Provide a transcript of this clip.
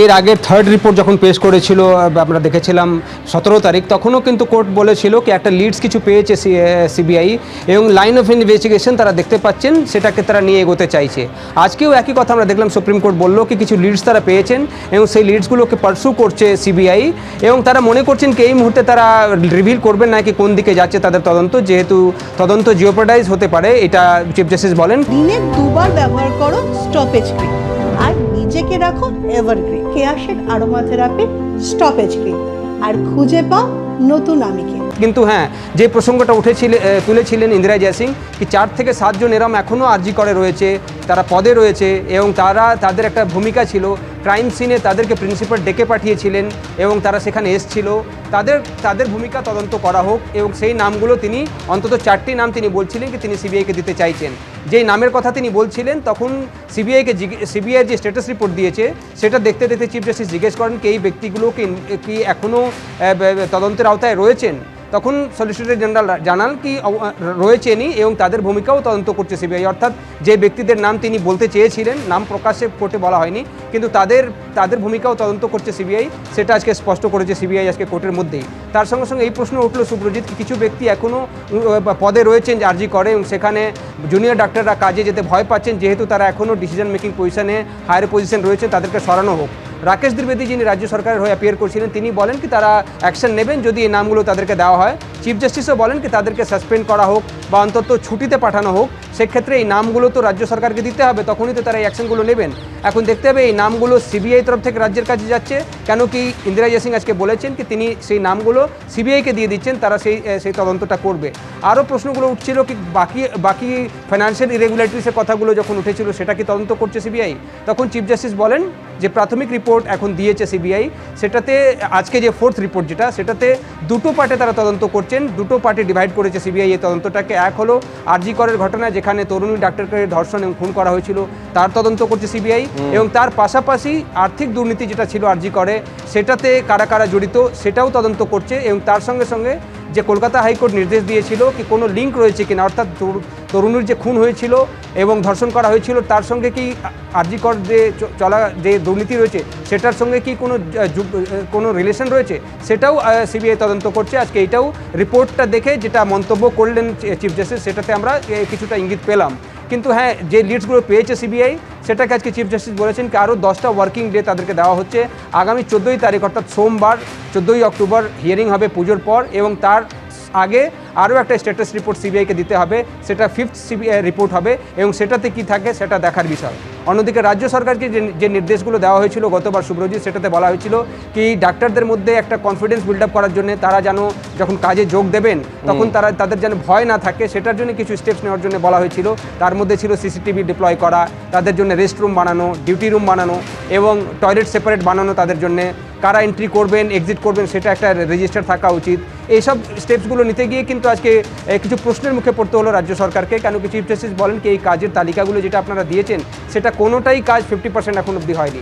এর আগে third report যখন পেশ করেছিল আমরা দেখেছিলাম 17 তারিখ, তখনও কিন্তু কোর্ট বলেছিল কি একটা লিডস কিছু পেয়েছে সিবিআই এবং লাইন অফ ইনভেস্টিগেশন তারা দেখতে পাচ্ছেন, সেটাকে তারা নিয়ে এগোতে চাইছে। আজকেও একই কথা আমরা দেখলাম, সুপ্রিম কোর্ট বললো কি কিছু লিডস তারা পেয়েছেন এবং সেই লিডসগুলোকে পারসু করছে সিবিআই এবং তারা মনে করছেন কি এই মুহূর্তে তারা রিভিল করবেন না কি কোন দিকে যাচ্ছে তাদের তদন্ত, যেহেতু তদন্ত জিওপার্ডাইজ হতে পারে, এটা চিফ জাস্টিস বলেন। দিনে দুবার ব্যবহার করো স্টপেজ ক্রিম আর নিজেকে রাখো এভারগ্রিন কেয়াশেড আরোমা থেরাপি স্টপেজ ক্রিম আর খুঁজে পাও নতুন আমিকে। কিন্তু হ্যাঁ, যে প্রসঙ্গটা তুলেছিলেন ইন্দিরা জয়সিং কি 4 থেকে 7 জন এরম এখনও আরজি করে রয়েছে, তারা পদে রয়েছে এবং তাদের একটা ভূমিকা ছিল। ক্রাইম সিনে তাদেরকে প্রিন্সিপাল ডেকে পাঠিয়েছিলেন এবং তারা সেখানে এসেছিল, তাদের ভূমিকা তদন্ত করা হোক এবং সেই নামগুলো তিনি অন্তত 4টি নাম তিনি বলছিলেন কি তিনি সিবিআইকে দিতে চাইছেন। যেই নামের কথা তিনি বলছিলেন তখন সিবিআই যে স্ট্যাটাস রিপোর্ট দিয়েছে সেটা দেখতে দেখতে চিফ জাস্টিস জিজ্ঞেস করেন কি এই ব্যক্তিগুলো কি এখনও তদন্তের আওতায় রয়েছেন। তখন সলিসিটর জেনারেল জানান কি রয়েছেনই এবং তাদের ভূমিকাও তদন্ত করছে সিবিআই। অর্থাৎ যে ব্যক্তিদের নাম তিনি বলতে চেয়েছিলেন, নাম প্রকাশ্যে কোর্টে বলা হয়নি, কিন্তু তাদের ভূমিকাও তদন্ত করছে সিবিআই, সেটা আজকে স্পষ্ট করেছে সিবিআই আজকে কোর্টের মধ্যেই। তার সঙ্গে সঙ্গে এই প্রশ্ন উঠল সুব্রজিৎ, কিছু ব্যক্তি এখনও পদে রয়েছেন আরজি করে এবং সেখানে জুনিয়র ডাক্তাররা কাজে যেতে ভয় পাচ্ছেন, যেহেতু তারা এখনও ডিসিশন মেকিং পজিশনে হায়ার পজিশন রয়েছে, তাদেরকে সরানো হোক। রাকেশ দ্বিবেদী যিনি রাজ্য সরকারের হয়ে অ্যাপিয়ার করছিলেন তিনি বলেন কি তারা অ্যাকশন নেবেন যদি এই নামগুলো তাদেরকে দেওয়া হয়। চিফ জাস্টিসও বলেন কি তাদেরকে সাসপেন্ড করা হোক বা অন্তত ছুটিতে পাঠানো হোক, সেক্ষেত্রে এই নামগুলো তো রাজ্য সরকারকে দিতে হবে, তখনই তো তারা এই অ্যাকশনগুলো নেবেন। এখন দেখতে হবে এই নামগুলো সিবিআই তরফ থেকে রাজ্যের কাছে যাচ্ছে কেন, কি ইন্দিরা জয়সিং আজকে বলেছেন কি তিনি সেই নামগুলো সিবিআইকে দিয়ে দিচ্ছেন, তারা সেই তদন্তটা করবে। আরও প্রশ্নগুলো উঠছিল কি বাকি ফাইন্যান্সিয়াল ইরেগুলারিটিসের কথাগুলো যখন উঠেছিল সেটা কি তদন্ত করছে সিবিআই, তখন চিফ জাস্টিস বলেন যে প্রাথমিক রিপোর্ট এখন দিয়েছে সিবিআই, সেটাতে আজকে যে 4th রিপোর্ট যেটা সেটাতে 2টো পার্টে তারা তদন্ত করছেন, 2টো পার্টে ডিভাইড করেছে সিবিআই এই তদন্তটাকে। এক হলো আরজি করের ঘটনা যেখানে তরুণী ডাক্তারকে ধর্ষণ এবং খুন করা হয়েছিল, তার তদন্ত করছে সিবিআই এবং তার পাশাপাশি আর্থিক দুর্নীতি যেটা ছিল আরজি করে সেটাতে কারা কারা জড়িত সেটাও তদন্ত করছে এবং তার সঙ্গে সঙ্গে যে কলকাতা হাইকোর্ট নির্দেশ দিয়েছিল কি কোনো লিঙ্ক রয়েছে কিনা, অর্থাৎ তরুণীর যে খুন হয়েছিল এবং ধর্ষণ করা হয়েছিল তার সঙ্গে কি আরজি কর যে দুর্নীতি রয়েছে সেটার সঙ্গে কি কোনো রিলেশন রয়েছে, সেটাও সিবিআই তদন্ত করছে। আজকে এটাও রিপোর্টটা দেখে যেটা মন্তব্য করলেন চিফ জাস্টিস সেটাতে আমরা কিছুটা ইঙ্গিত পেলাম। কিন্তু হ্যাঁ, যে লিডসগুলো পেয়েছে সিবিআই সেটাকে আজকে চিফ জাস্টিস বলেছেন কি আরও 10টা ওয়ার্কিং ডে তাদেরকে দেওয়া হচ্ছে। আগামী 14ই তারিখ অর্থাৎ সোমবার 14ই অক্টোবর হিয়ারিং হবে পুজোর পর এবং তার আগে আরও একটা স্ট্যাটাস রিপোর্ট সিবিআইকে দিতে হবে, সেটা 5th সিবিআই রিপোর্ট হবে এবং সেটাতে কি থাকে সেটা দেখার বিষয়। অন্যদিকে রাজ্য সরকারকে যে নির্দেশগুলো দেওয়া হয়েছিল গতবার সুব্রজিৎ, সেটাতে বলা হয়েছিল কি ডাক্তারদের মধ্যে একটা কনফিডেন্স বিল্ড আপ করার জন্য তারা যেন যখন কাজে যোগ দেবেন তখন তাদের যেন ভয় না থাকে, সেটার জন্য কিছু স্টেপস নেওয়ার জন্য বলা হয়েছিল। তার মধ্যে ছিল সিসিটিভি ডিপ্লয় করা, তাদের জন্য রেস্ট রুম বানানো, ডিউটি রুম বানানো এবং টয়লেট সেপারেট বানানো, তাদের জন্য কারা এন্ট্রি করবেন এক্সিট করবেন সেটা একটা রেজিস্টার থাকা উচিত। এইসব স্টেপসগুলো নিতে গিয়ে কিন্তু আজকে কিছু প্রশ্নের মুখে পড়তে হলো রাজ্য সরকারকে, কেন কি চিফ জাস্টিস বলেন কি এই কাজের তালিকাগুলো যেটা আপনারা দিয়েছেন সেটা কোনোটাই কাজ 50% এখন অবধি হয়নি।